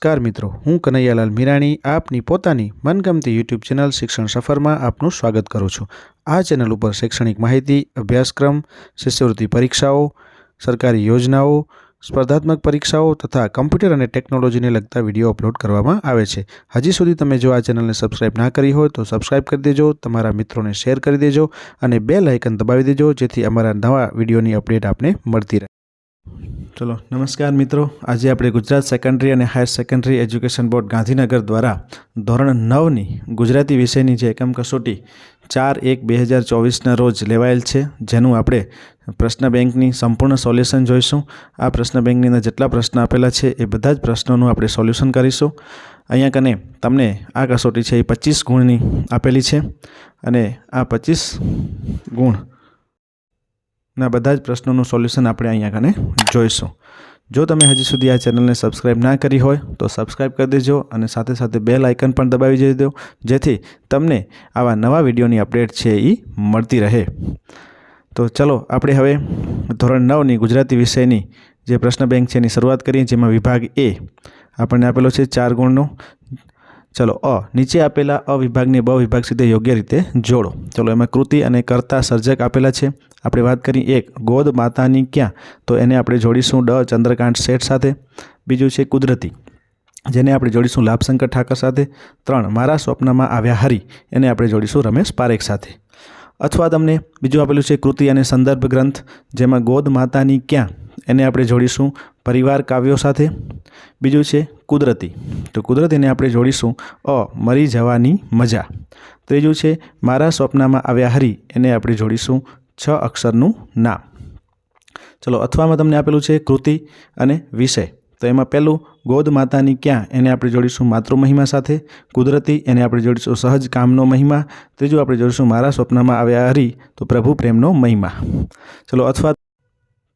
નમસ્કાર મિત્રો, હું કનૈયાલાલ મીરાણી આપની પોતાની મનગમતી યુટ્યુબ ચેનલ શિક્ષણ સફરમાં આપનું સ્વાગત કરું છું। આ ચેનલ ઉપર શૈક્ષણિક માહિતી, અભ્યાસક્રમ, શિષ્યવૃત્તિ પરીક્ષાઓ, સરકારી યોજનાઓ, સ્પર્ધાત્મક પરીક્ષાઓ તથા કમ્પ્યુટર અને ટેકનોલોજીને લગતા વિડીયો અપલોડ કરવામાં આવે છે। હજી સુધી તમે જો આ ચેનલને સબસ્ક્રાઇબ ના કરી હોય તો સબસ્ક્રાઇબ કરી દેજો, તમારા મિત્રોને શેર કરી દેજો અને બેલ આઇકન દબાવી દેજો જેથી અમારા નવા વિડીયોની અપડેટ આપને મળતી રહે। चलो नमस्कार मित्रों, आज आप गुजरात सेकंडरी और higher secondary education board Gandhinagar द्वारा धोरण 9 गुजराती विषय की एकम कसोटी 4/1/2024 रोज लेवायेल है, जेनु आपणे प्रश्न बैंक की संपूर्ण सोल्यूशन जोईशुं। आ प्रश्न बैंक की जेटला प्रश्न आपेला है ए बधा ज प्रश्नों आपणे सोल्यूशन करीशुं। अहींया कने तमने आ कसोटी है 25 गुणनी आपेली है अने आ 25 गुण ना बधा ज प्रश्नों सोल्यूशन आपणे अहींया कने जोईशुं। जो तमे हजी सुधी आ चेनल ने सब्सक्राइब ना करी होय तो सब्सक्राइब कर देजो और साथे साथे बेल आइकन पण दबावी देजो जेथी तमने आवा नवा विडियोनी अपडेट छे ई मळती रहे। तो चलो आपणे हवे धोरण 9 नी गुजराती विषयनी जे प्रश्न बैंक छे एनी शरूआत करीए, जेमां विभाग ए आपणे आपेलो छे 4 गुणनो। चलो नीचे आपेला अ विभाग ने ब विभाग सीधे योग्य रीते जोड़ो। चलो एमां कृति अने कर्ता सर्जक आपेला छे। आपणे वात करी 1 गोद मातानी क्यां, तो एने आपणे जोड़ीशुं ड चंद्रकांत सेठ साथे। बीजुं छे कुदरती, जेने आपणे जोड़ीशुं लाभशंकर ठाकर साथे। 3 मारा स्वप्नमां आव्या हरी, एने आपणे जोड़ीशुं रमेश पारेख साथे। अथवा तमने बीजुं आपेलुं छे कृति अने संदर्भ ग्रंथ, जेमां गोद मातानी क्यां एने आपणे जोड़ीशुं परिवार काव्यो साथे। बीजुं छे कुदरती, तो कुदरतीने आपणे जोड़ीशुं मरी जवानी मजा। त्रीजुं छे मारा स्वप्नमां आव्या हरी, एने आपणे जोड़ीशुं 6 अक्षरनुं नाम। चलो अथवामां तमने आपेलुं छे कृति अने विषय, तो एमां पहेलुं गोद मातानी क्यां एने आपणे जोड़ीशुं मातृमहिमा साथे। कुदरती एने आपणे जोड़ीशुं सहज कामनो महिमा। त्रीजुं आपणे जोड़ीशुं मारा स्वप्नमां आव्या हरी, तो प्रभु प्रेमनो महिमा। चलो अथवा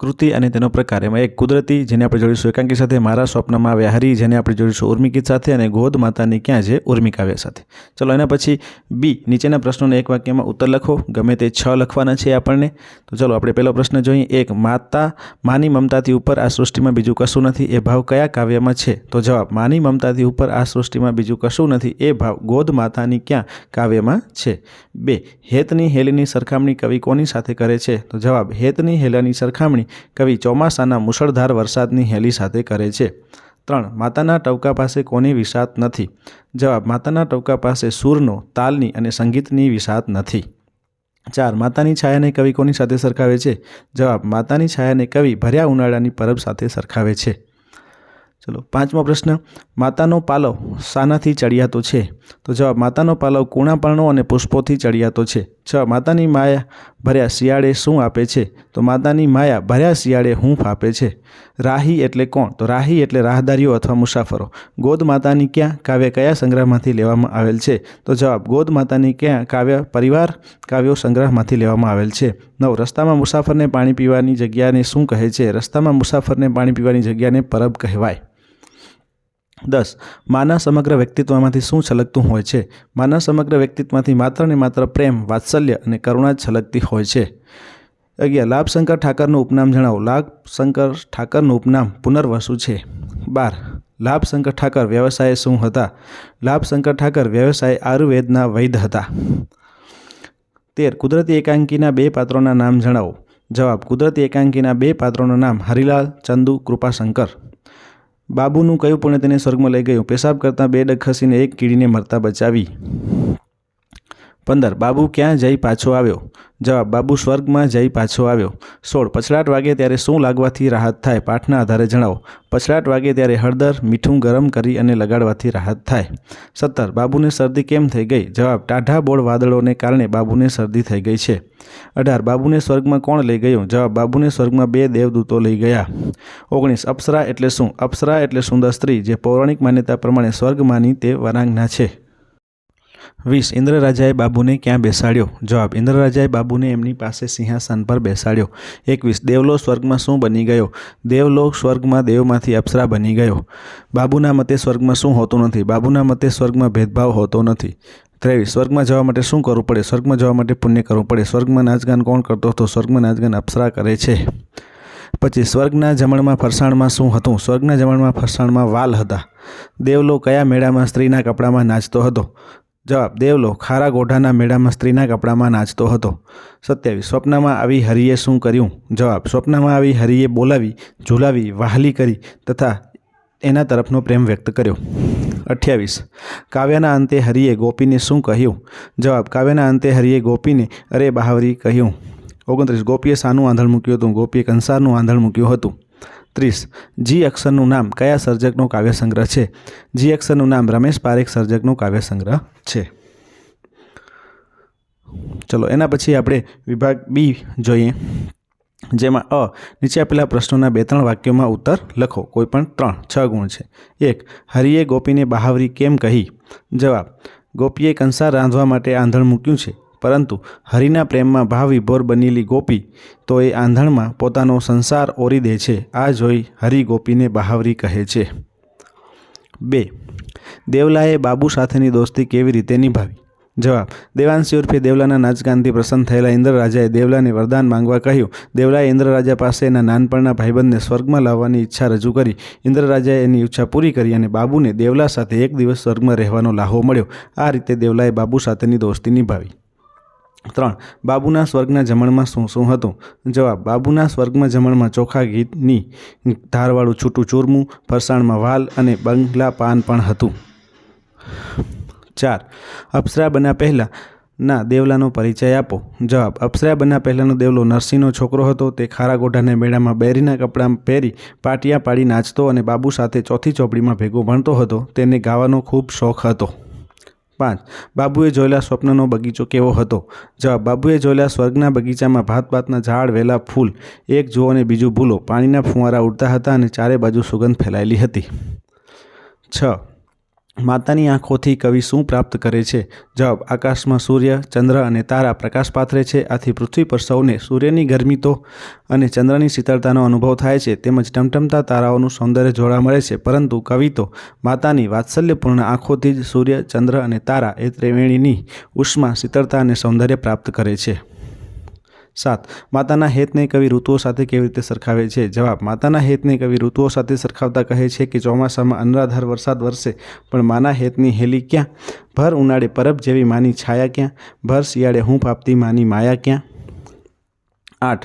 कृति अने तेनो प्रकार, एमां एक कुदरती जेने आपणे जोड़ीशुं एकांकी साथे, मारा स्वप्नमां आव्या हरी जेने आपणे जोड़ीशुं उर्मिगीत साथे अने गोद मातानी क्यां जे उर्मी काव्य साथे। चलो एना पछी बी, नीचेना प्रश्नोने एक वाक्यमां उत्तर लखो, गमे ते 6 लखवाना छे आपणने। तो चलो आपणे पहेलो प्रश्न जोईए। 1 माता मानी ममताथी उपर आ सृष्टिमां बीजुं कशुं नथी, ए भाव कया काव्यमां छे? तो जवाब मानी ममताथी उपर आ सृष्टिमां बीजुं कशुं नथी, ए भाव गोद मातानी क्यां काव्यमां छे। 2 हेतनी हेलीनी सरखामणी कवि कोनी साथे करे छे? तो जवाब हेतनी हेलानी सरखामणी कवि चौमासाना मुसळधार वरसादनी हेली साथे करे छे। 3 माताना टवका पासे कोनी विसात नथी? जवाब माताना टवका पासे सूरनो, तालनी अने संगीतनी विसात नथी। 4 मातानी छायाने कवि कोनी साथे सरखावे छे? जवाब मातानी छायाने कवि भर्या उनाळानी परब साथे सरखावे छे। चलो 5मो प्रश्न, मातानो पालव शानाथी चढ़ियातो छे? तो जवाब मातानो पालव कूणापर्णो अने पुष्पोथी चढ़ियातो छे। 6 मातानी माया भर्या शियाळे शुं आपे छे? तो मातानी माया भर्या शियाळे हूंफ आपे छे। राही एटले कोण? तो राही एटले राहदारीओ अथवा मुसाफरो। गोद मातानी क्यां काव्य कया संग्रहमांथी लेवामां आवेल छे? तो जवाब गोद मातानी क्यां काव्य परिवार काव्यो संग्रहमांथी लेवामां आवेल छे। 9 रस्तामां मुसाफरने पाणी पीवानी जग्याने शुं कहे छे? रस्तामां मुसाफरने पाणी पीवानी जग्याने परब कहेवाय। 10 माना समग्र व्यक्तित्वमांथी शुं छलकतुं होय छे? माना समग्र व्यक्तित्वमांथी मात्र ने मात्र प्रेम, वात्सल्य अने करुणा छलकती होय छे। 11 लाभशंकर ठाकरनुं उपनाम जणावो। लाभशंकर ठाकरनुं उपनाम पुनर्वसु छे। 12 लाभशंकर ठाकर व्यवसाये शुं हता? लाभशंकर ठाकर व्यवसाये आयुर्वेदना वैद्य हता। 13 कुदरती एकांकीना 2 पात्रोना नाम जणावो। जवाब कुदरती एकांकीना 2 पात्रोना नाम हरिलाल, चंदू, कृपाशंकर। बाबूનું કયું પુણ્ય તેને સ્વર્ગમાં લઈ ગયું? પેશાબ કરતાં 2 ડગ ખસીને એક કીડીને મરતા બચાવી। 15 બાબુ ક્યાં જઈ પાછો આવ્યો? જવાબ બાબુ સ્વર્ગમાં જઈ પાછો આવ્યો। 16 પછડાટ વાગે ત્યારે શું લાગવાથી રાહત થાય? પાઠના આધારે જણાવો। પછડાટ વાગે ત્યારે હળદર, મીઠું ગરમ કરી અને લગાડવાથી રાહત થાય। 17 બાબુને શરદી કેમ થઈ ગઈ? જવાબ ટાઢા બોળ વાદળોને કારણે બાબુને શરદી થઈ ગઈ છે। 18 બાબુને સ્વર્ગમાં કોણ લઈ ગયું? જવાબ બાબુને સ્વર્ગમાં 2 દેવદૂતો લઈ ગયા। 19 અપ્સરા એટલે શું? અપ્સરા એટલે સુંદર સ્ત્રી જે પૌરાણિક માન્યતા પ્રમાણે સ્વર્ગમાંની તે વરાંગના છે। 20 ઇન્દ્રરાજાએ બાબુને ક્યાં બેસાડ્યો? જવાબ ઇન્દ્રરાજાએ બાબુને એમની પાસે સિંહાસન પર બેસાડ્યો। 21 દેવલો સ્વર્ગમાં શું બની ગયો? દેવલો સ્વર્ગમાં દેવમાંથી અપ્સરા બની ગયો। બાબુના મતે સ્વર્ગમાં શું હોતું નથી? બાબુના મતે સ્વર્ગમાં ભેદભાવ હોતો નથી। 23 સ્વર્ગમાં જવા માટે શું કરવું પડે? સ્વર્ગમાં જવા માટે પુણ્ય કરવું પડે। સ્વર્ગમાં નાચગાન કોણ કરતો હતો? સ્વર્ગમાં નાચગાન અપ્સરા કરે છે। પછી સ્વર્ગના જમણમાં ફરસાણમાં શું હતું? સ્વર્ગના જમણમાં ફરસાણમાં વાલ હતા. દેવલો કયા મેળામાં સ્ત્રીના કપડામાં નાચતો હતો? જવાબ, દેવલો ખારા ગોઢાના મેળામાં સ્ત્રીના કપડામાં નાચતો હતો. 27. સ્વપ્નમાં આવી હરિએ શું કર્યું? જવાબ, સ્વપ્નમાં આવી હરિએ બોલાવી, ઝુલાવી, વહાલી કરી તથા એના તરફનો પ્રેમ વ્યક્ત કર્યો. 28. કાવ્યના અંતે હરિએ ગોપીને શું કહ્યું? જવાબ, કાવ્યના અંતે હરિએ ગોપીને અરે બહાવરી કહ્યું. 29. ગોપીએ શાનું આંધણ મૂક્યું હતું? ગોપીએ કંસારનું આંધણ મૂક્યું હતું. 30. જી અક્ષરનું નામ કયા સર્જકનો કાવ્ય સંગ્રહ છે? જી અક્ષરનું નામ રમેશ પારેખ સર્જકનો કાવ્ય સંગ્રહ છે. ચલો એના પછી આપણે વિભાગ બી જોઈએ, જેમાં નીચે આપેલા પ્રશ્નોના 2-3 વાક્યોમાં ઉત્તર લખો. કોઈ પણ 6 ગુણ છે. 1. હરિએ ગોપીને બહાવરી કેમ કહી? જવાબ, ગોપીએ કંસાર રાંધવા માટે આંધણ મૂક્યું છે, પરંતુ હરિના પ્રેમમાં ભાવ વિભોર બનેલી ગોપી તો એ આંધણમાં પોતાનો સંસાર ઓરી દે છે. આ જોઈ હરિ ગોપીને બહાવરી કહે છે. 2. દેવલાએ બાબુ સાથેની દોસ્તી કેવી રીતે નિભાવી? જવાબ, દેવાંશી ઉર્ફે દેવલાના નાચગાનથી પ્રસન્ન થયેલા ઇન્દ્ર રાજાએ દેવલાને વરદાન માંગવા કહ્યું. દેવલાએ ઇન્દ્ર રાજા પાસે એના નાનપણના ભાઈબંધને સ્વર્ગમાં લાવવાની ઈચ્છા રજૂ કરી. ઇન્દ્ર રાજાએ એની ઈચ્છા પૂરી કરી અને બાબુને દેવલા સાથે એક દિવસ સ્વર્ગમાં રહેવાનો લાહો મળ્યો. આ રીતે દેવલાએ બાબુ સાથેની દોસ્તી નિભાવી. 3. બાબુના સ્વર્ગના જમણમાં શું શું હતું? જવાબ, બાબુના સ્વર્ગમાં જમણમાં ચોખા ઘીની ધારવાળું છૂટું ચૂરમું, ફરસાણમાં વાલ અને બંગલા પાન પણ હતું. 4. અપ્સરા બન્યા પહેલાંના દેવલાનો પરિચય આપો. જવાબ, અપ્સરા બન્યા પહેલાંનો દેવલો નરસિંહનો છોકરો હતો. તે ખારા ગોઢાના મેળામાં બેરીના કપડાં પહેરી પાટિયા પાડી નાચતો અને બાબુ સાથે ચોથી ચોપડીમાં ભેગો ભણતો હતો. તેને ગાવાનો ખૂબ શોખ હતો. 5. બાબુએ જોયેલા સ્વપ્નનો બગીચો કેવો હતો? જવાબ, બાબુએ જોયેલા સ્વર્ગના બગીચામાં ભાત ભાતના ઝાડ, વેલા, ફૂલ, એક જુઓ અને બીજું ભૂલો, પાણીના ફુવારા ઉડતા હતા અને ચારે બાજુ સુગંધ ફેલાયેલી હતી. 6. માતાની આંખોથી કવિ શું પ્રાપ્ત કરે છે? જવાબ, આકાશમાં સૂર્ય, ચંદ્ર અને તારા પ્રકાશ પાથરે છે. આથી પૃથ્વી પર સૌને સૂર્યની ગરમી તો અને ચંદ્રની શીતળતાનો અનુભવ થાય છે, તેમજ ટમટમતા તારાઓનું સૌંદર્ય જોવા મળે છે. પરંતુ કવિ તો માતાની વાત્સલ્યપૂર્ણ આંખોથી જ સૂર્ય, ચંદ્ર અને તારા એ ત્રિવેણીની ઉષ્મા, શીતળતા અને સૌંદર્ય પ્રાપ્ત કરે છે. 7. માતાના હેતને કવિ ઋતુઓ સાથે કેવી રીતે સરખાવે છે? જવાબ, માતાના હેતને કવિ ઋતુઓ સાથે સરખાવતા કહે છે કે ચોમાસામાં અનરાધાર વરસાદ વરસે પણ માના હેતની હેલી ક્યાં? ભર ઉનાળે પરબ જેવી માની છાયા ક્યાં? ભર શિયાળે હૂંફ આપતી માની માયા ક્યાં? 8.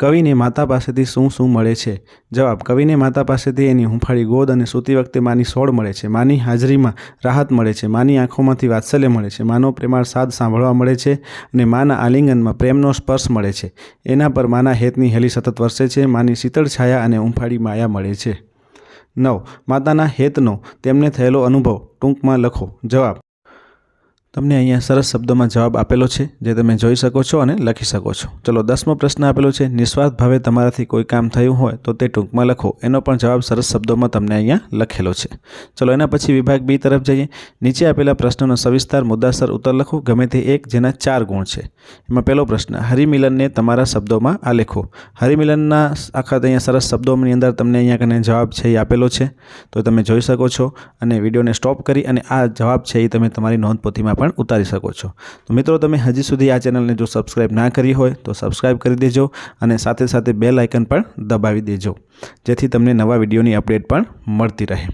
કવિને માતા પાસેથી શું શું મળે છે? જવાબ, કવિને માતા પાસેથી એની હૂંફાળી ગોદ અને સૂતી વખતે માની સોળ મળે છે. માની હાજરીમાં રાહત મળે છે. માની આંખોમાંથી વાત્સલ્ય મળે છે. માનો પ્રેમાળ સાદ સાંભળવા મળે છે અને માના આલિંગનમાં પ્રેમનો સ્પર્શ મળે છે. એના પર માના હેતની હેલી સતત વરસે છે. માની શીતળ છાયા અને હૂંફાળી માયા મળે છે. 9. માતાના હેતનો તેમને થયેલો અનુભવ ટૂંકમાં લખો. જવાબ, તમને અહીંયા સરસ શબ્દોમાં જવાબ આપેલો છે, જે તમે જોઈ શકો છો અને લખી શકો છો. ચલો 10મો પ્રશ્ન આપેલો છે, નિસ્વાર્થ ભાવે તમારાથી કોઈ કામ થયું હોય તો તે ટૂંકમાં લખો. એનો પણ જવાબ સરસ શબ્દોમાં તમને અહીંયા લખેલો છે. ચલો એના પછી વિભાગ બી તરફ જઈએ. નીચે આપેલા પ્રશ્નોનો સવિસ્તાર મુદ્દાસર ઉત્તર લખો, ગમે તે એક, જેના 4 ગુણ છે. એમાં પહેલો પ્રશ્ન, હરિમિલનને તમારા શબ્દોમાં આલેખો. હરિમિલનના આખા અહીંયા સરસ શબ્દોની અંદર તમને અહીંયા કને જવાબ છે એ આપેલો છે, તો તમે જોઈ શકો છો અને વિડીયોને સ્ટોપ કરી અને આ જવાબ છે એ તમે તમારી નોંધપોથીમાં પણ ઉતારી શકો છો. તો મિત્રો, તમે હજી સુધી આ ચેનલને જો સબસ્ક્રાઇબ ના કરી હોય તો સબસ્ક્રાઇબ કરી દેજો અને સાથે સાથે બેલ આઇકન પણ દબાવી દેજો, જેથી તમને નવા વિડીયોની અપડેટ પણ મળતી રહે.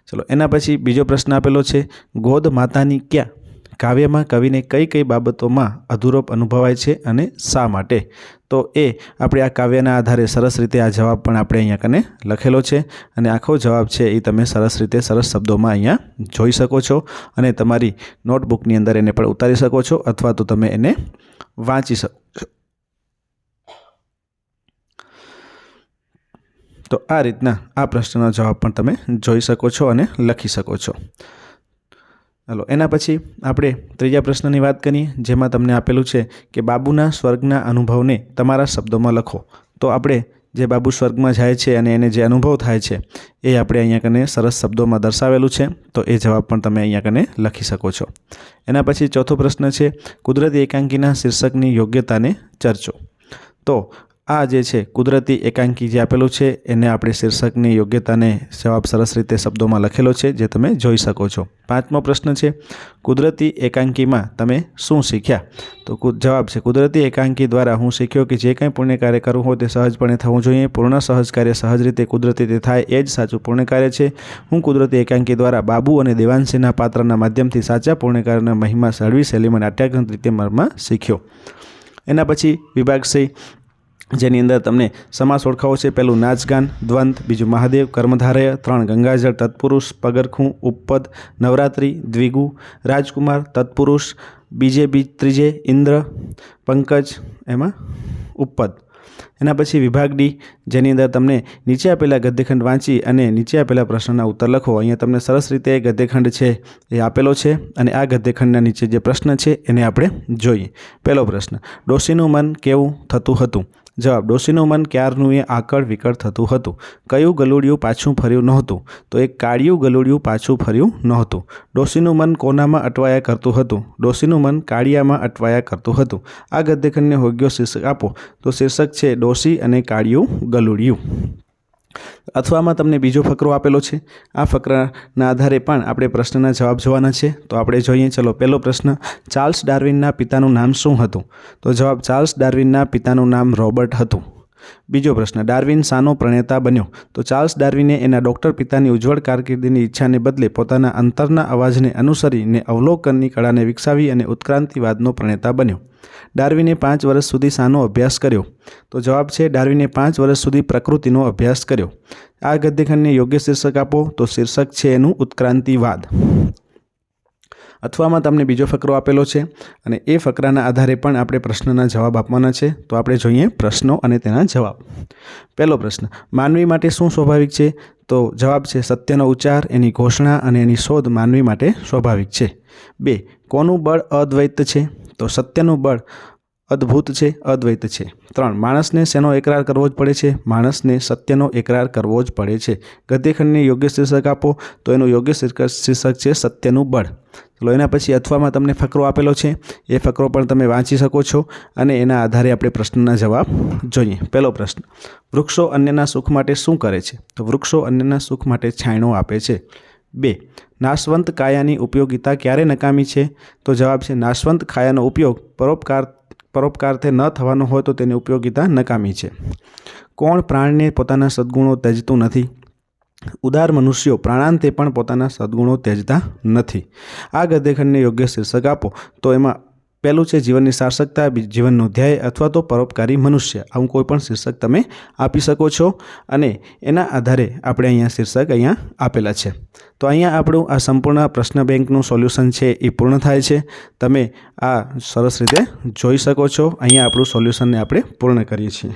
ચલો એના પછી બીજો પ્રશ્ન આપેલો છે, ગોદ માતાની ક્યાં કાવ્યમાં કવિને કઈ કઈ બાબતોમાં અધૂરોપ અનુભવાય છે અને શા માટે? તો એ આપણે આ કાવ્યના આધારે સરસ રીતે આ જવાબ પણ આપણે અહીંયા કને લખેલો છે અને આખો જવાબ છે એ તમે સરસ રીતે સરસ શબ્દોમાં અહીંયા જોઈ શકો છો અને તમારી નોટબુકની અંદર એને પણ ઉતારી શકો છો અથવા તો તમે એને વાંચી શકો છો. તો આ રીતના આ પ્રશ્નનો જવાબ પણ તમે જોઈ શકો છો અને લખી શકો છો. ચાલો એના પછી આપણે ત્રીજા પ્રશ્નની વાત કરીએ, જેમાં તમને આપેલું છે કે બાબુના સ્વર્ગના અનુભવને તમારા શબ્દોમાં લખો. તો આપણે જે બાબુ સ્વર્ગમાં જાય છે અને એને જે અનુભવ થાય છે એ આપણે અહીંયા કને સરસ શબ્દોમાં દર્શાવેલું છે, તો એ જવાબ પણ તમે અહીંયા કને લખી શકો છો. એના પછી ચોથો પ્રશ્ન છે, કુદરતી એકાંકીના શીર્ષકની યોગ્યતાને ચર્ચો. તો આ જે છે કુદરતી એકાંકી જે આપેલું છે એને આપણે શીર્ષકની યોગ્યતાને જવાબ સરસ રીતે શબ્દોમાં લખેલો છે, જે તમે જોઈ શકો છો. 5મો પ્રશ્ન છે, કુદરતી એકાંકીમાં તમે શું શીખ્યા? તો જવાબ છે, કુદરતી એકાંકી દ્વારા હું શીખ્યો કે જે કંઈ પુણ્ય કાર્ય કરવું હોય તે સહજપણે થવું જોઈએ. પૂર્ણ સહજ કાર્ય સહજ રીતે કુદરતી રીતે થાય એ જ સાચું પુણ્ય કાર્ય છે. હું કુદરતી એકાંકી દ્વારા બાબુ અને દેવાંશીના પાત્રના માધ્યમથી સાચા પુણ્ય કાર્યના મહિમા સળવી શૈલીમાં નાટ્યાત્મક રીતે મર્મ શીખ્યો. એના પછી વિભાગ C, જેની અંદર તમને સમાસ ઓળખાવો છે. પહેલું નાચગાન, દ્વંદ, બીજું મહાદેવ, કર્મધારય, 3 ગંગાજળ, તત્પુરુષ, પગરખું, ઉપપદ, નવરાત્રિ, દ્વિગુ, રાજકુમાર, તત્પુરુષ, ત્રીજે ઇન્દ્ર, પંકજ, એમાં ઉપપદ. એના પછી વિભાગ D, જેની અંદર તમને નીચે આપેલા ગદ્યખંડ વાંચી અને નીચે આપેલા પ્રશ્નના ઉત્તર લખો. અહીંયા તમને સરસ રીતે ગદ્યખંડ છે એ આપેલો છે અને આ ગદ્યખંડના નીચે જે પ્રશ્ન છે એને આપણે જોઈએ. પહેલો પ્રશ્ન, ડોશીનું મન કેવું થતું હતું? જવાબ, ડોશીનું મન ક્યારનું એ આકળ વિકળ થતું હતું. કયું ગલુડિયું પાછું ફર્યું નહોતું? તો એક કાળિયું ગલુડિયું પાછું ફર્યું નહોતું. ડોશીનું મન કોનામાં અટવાયા કરતું હતું? ડોશીનું મન કાળિયામાં અટવાયા કરતું હતું. આ ગદ્યખંડને યોગ્ય શીર્ષક આપો. તો શીર્ષક છે ડોશી અને કાળિયું ગલુડિયું. અથવામાં તમને બીજો ફકરો આપેલો છે. આ ફકરાના આધારે પણ આપણે પ્રશ્નના જવાબ જોવાના છે. તો આપણે જોઈએ. ચલો, પહેલો પ્રશ્ન, ચાર્લ્સ ડાર્વિનના પિતાનું નામ શું હતું? તો જવાબ, ચાર્લ્સ ડાર્વિનના પિતાનું નામ રોબર્ટ હતું. બીજો પ્રશ્ન, ડાર્વિન શાનો પ્રણેતા બન્યો? તો ચાર્લ્સ ડાર્વિને એના ડૉક્ટર પિતાની ઉજ્જવળ કારકિર્દીની ઈચ્છાને બદલે પોતાના અંતરના અવાજને અનુસરીને અવલોકનની કળાને વિકસાવી અને ઉત્ક્રાંતિવાદનો પ્રણેતા બન્યો. ડાર્વિને 5 વર્ષ સુધી શાનો અભ્યાસ કર્યો? તો જવાબ છે, ડાર્વિને 5 વર્ષ સુધી પ્રકૃતિનો અભ્યાસ કર્યો. આ ગદ્યખંડને યોગ્ય શીર્ષક આપો. તો શીર્ષક છે એનું ઉત્ક્રાંતિવાદ. અથવામાં તમને બીજો ફકરો આપેલો છે અને એ ફકરાના આધારે પણ આપણે પ્રશ્નના જવાબ આપવાના છે. તો આપણે જોઈએ પ્રશ્નો અને તેના જવાબ. પહેલો પ્રશ્ન, માનવી માટે શું સ્વાભાવિક છે? તો જવાબ છે, સત્યનો ઉચ્ચાર, એની ઘોષણા અને એની શોધ માનવી માટે સ્વાભાવિક છે. 2, કોનું બળ અદ્વૈત છે? તો સત્યનું બળ અદ્ભુત છે, અદ્વૈત છે. 3, માણસને શેનો એકરાર કરવો જ પડે છે? માણસને સત્યનો એકરાર કરવો જ પડે છે. ગદ્યખંડને યોગ્ય શીર્ષક આપો. તો એનું યોગ્ય શીર્ષક છે સત્યનું બળ. ચલો, એના પછી અથવામાં તમને ફકરો આપેલો છે. એ ફકરો પણ તમે વાંચી શકો છો અને એના આધારે આપણે પ્રશ્નના જવાબ જોઈએ. પહેલો પ્રશ્ન, વૃક્ષો અન્યના સુખ માટે શું કરે છે? તો વૃક્ષો અન્યના સુખ માટે છાંયડો આપે છે. 2, નાશવંત કાયાની ઉપયોગિતા ક્યારે નકામી છે? તો જવાબ છે, નાશવંત કાયાનો ઉપયોગ પરોપકારથી ન થવાનો હોય તો તેની ઉપયોગિતા નકામી છે. કોણ પ્રાણને પોતાના સદ્ગુણો ત્યજતું નથી? ઉદાર મનુષ્યો પ્રાણાંતે પણ પોતાના સદ્ગુણો ત્યજતા નથી. આ ગદ્યખંડને યોગ્ય શીર્ષક આપો. તો એમાં પહેલું છે જીવનની સાર્થકતા, જીવનનું ધ્યેય અથવા તો પરોપકારી મનુષ્ય. આવું કોઈ પણ શીર્ષક તમે આપી શકો છો અને એના આધારે આપણે અહીંયા શીર્ષક અહીંયા આપેલા છે. તો અહીંયા આપણું આ સંપૂર્ણ પ્રશ્ન બેંકનું સોલ્યુશન છે એ પૂર્ણ થાય છે. તમે આ સરસ રીતે જોઈ શકો છો. અહીંયા આપણું સોલ્યુશનને આપણે પૂર્ણ કરીએ છીએ.